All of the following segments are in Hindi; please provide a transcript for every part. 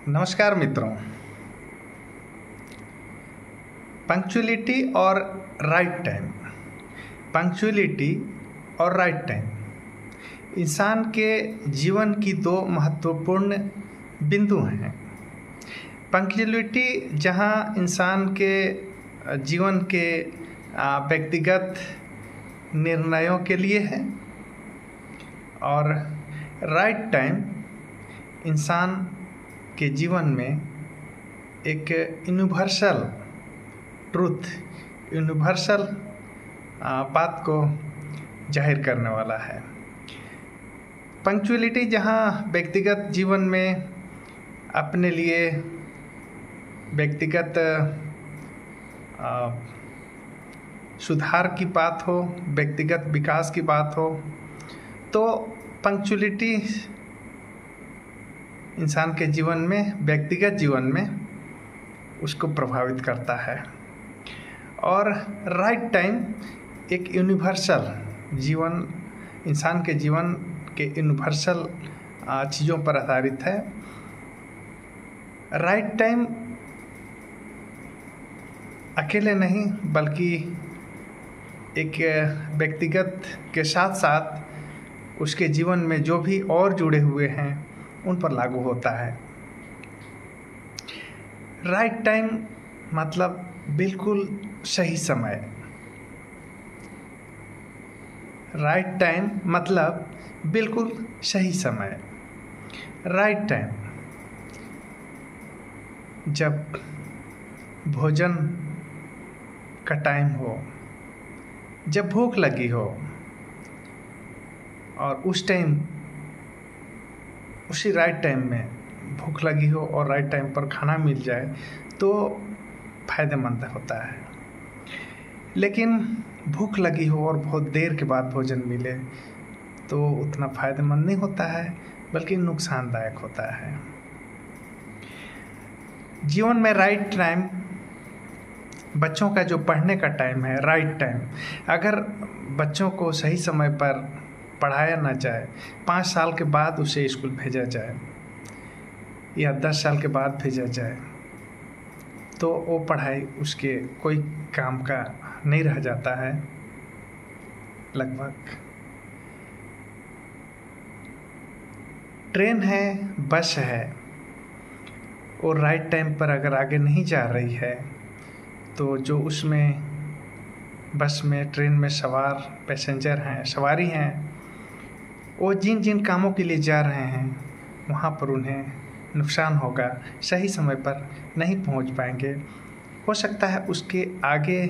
नमस्कार मित्रों। पंक्चुअलिटी और राइट टाइम। पंक्चुअलिटी और राइट टाइम इंसान के जीवन की दो महत्वपूर्ण बिंदु हैं। पंक्चुअलिटी जहां इंसान के जीवन के व्यक्तिगत निर्णयों के लिए है, और राइट टाइम इंसान के जीवन में एक यूनिवर्सल ट्रूथ, यूनिवर्सल बात को जाहिर करने वाला है। पंक्चुअलिटी जहाँ व्यक्तिगत जीवन में अपने लिए व्यक्तिगत सुधार की बात हो, व्यक्तिगत विकास की बात हो, तो पंक्चुअलिटी इंसान के जीवन में, व्यक्तिगत जीवन में उसको प्रभावित करता है। और राइट टाइम एक यूनिवर्सल जीवन, इंसान के जीवन के यूनिवर्सल चीज़ों पर आधारित है। राइट टाइम अकेले नहीं बल्कि एक व्यक्तिगत के साथ साथ उसके जीवन में जो भी और जुड़े हुए हैं उन पर लागू होता है। राइट टाइम मतलब बिल्कुल सही समय। राइट टाइम मतलब बिल्कुल सही समय। राइट टाइम जब भोजन का टाइम हो, जब भूख लगी हो और उस टाइम, उसी राइट टाइम में भूख लगी हो और राइट टाइम पर खाना मिल जाए तो फायदेमंद होता है। लेकिन भूख लगी हो और बहुत देर के बाद भोजन मिले तो उतना फायदेमंद नहीं होता है, बल्कि नुकसानदायक होता है। जीवन में राइट टाइम, बच्चों का जो पढ़ने का टाइम है, राइट टाइम, अगर बच्चों को सही समय पर पढ़ाया ना जाए, 5 साल के बाद उसे स्कूल भेजा जाए या 10 साल के बाद भेजा जाए, तो वो पढ़ाई उसके कोई काम का नहीं रह जाता है लगभग। ट्रेन है, बस है, और राइट टाइम पर अगर आगे नहीं जा रही है तो जो उसमें बस में, ट्रेन में सवार पैसेंजर हैं, सवारी हैं, वो जिन जिन कामों के लिए जा रहे हैं वहाँ पर उन्हें नुकसान होगा, सही समय पर नहीं पहुँच पाएंगे। हो सकता है उसके आगे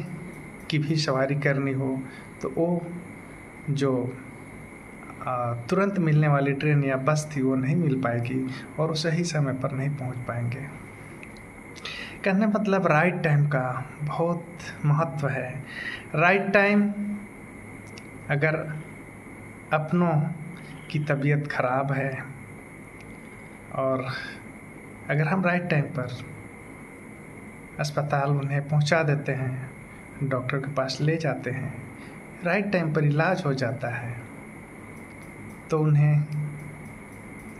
की भी सवारी करनी हो तो वो जो तुरंत मिलने वाली ट्रेन या बस थी वो नहीं मिल पाएगी और वो सही समय पर नहीं पहुँच पाएंगे। कहने मतलब राइट टाइम का बहुत महत्व है। राइट टाइम, अगर अपनों की तबीयत खराब है और अगर हम राइट टाइम पर अस्पताल उन्हें पहुंचा देते हैं, डॉक्टर के पास ले जाते हैं, राइट टाइम पर इलाज हो जाता है तो उन्हें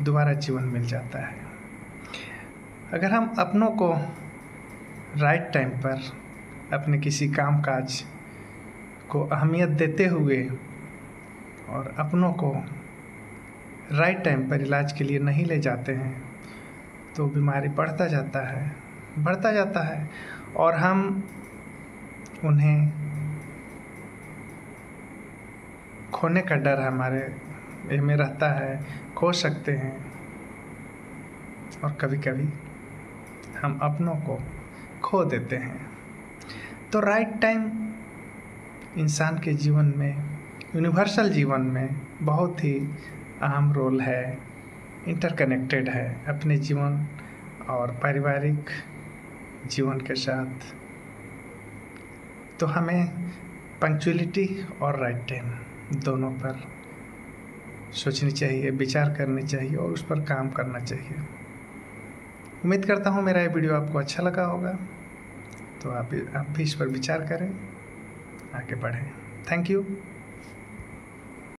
दोबारा जीवन मिल जाता है। अगर हम अपनों को राइट टाइम पर अपने किसी काम काज को अहमियत देते हुए और अपनों को राइट टाइम पर इलाज के लिए नहीं ले जाते हैं तो बीमारी बढ़ता जाता है और हम उन्हें खोने का डर हमारे में रहता है, खो सकते हैं, और कभी कभी हम अपनों को खो देते हैं। तो राइट टाइम इंसान के जीवन में, यूनिवर्सल जीवन में बहुत ही अहम रोल है, इंटरकनेक्टेड है अपने जीवन और पारिवारिक जीवन के साथ। तो हमें पंक्चुअलिटी और राइट टाइम दोनों पर सोचनी चाहिए, विचार करनी चाहिए और उस पर काम करना चाहिए। उम्मीद करता हूँ मेरा ये वीडियो आपको अच्छा लगा होगा, तो आप भी इस पर विचार करें, आगे बढ़ें। Thank you.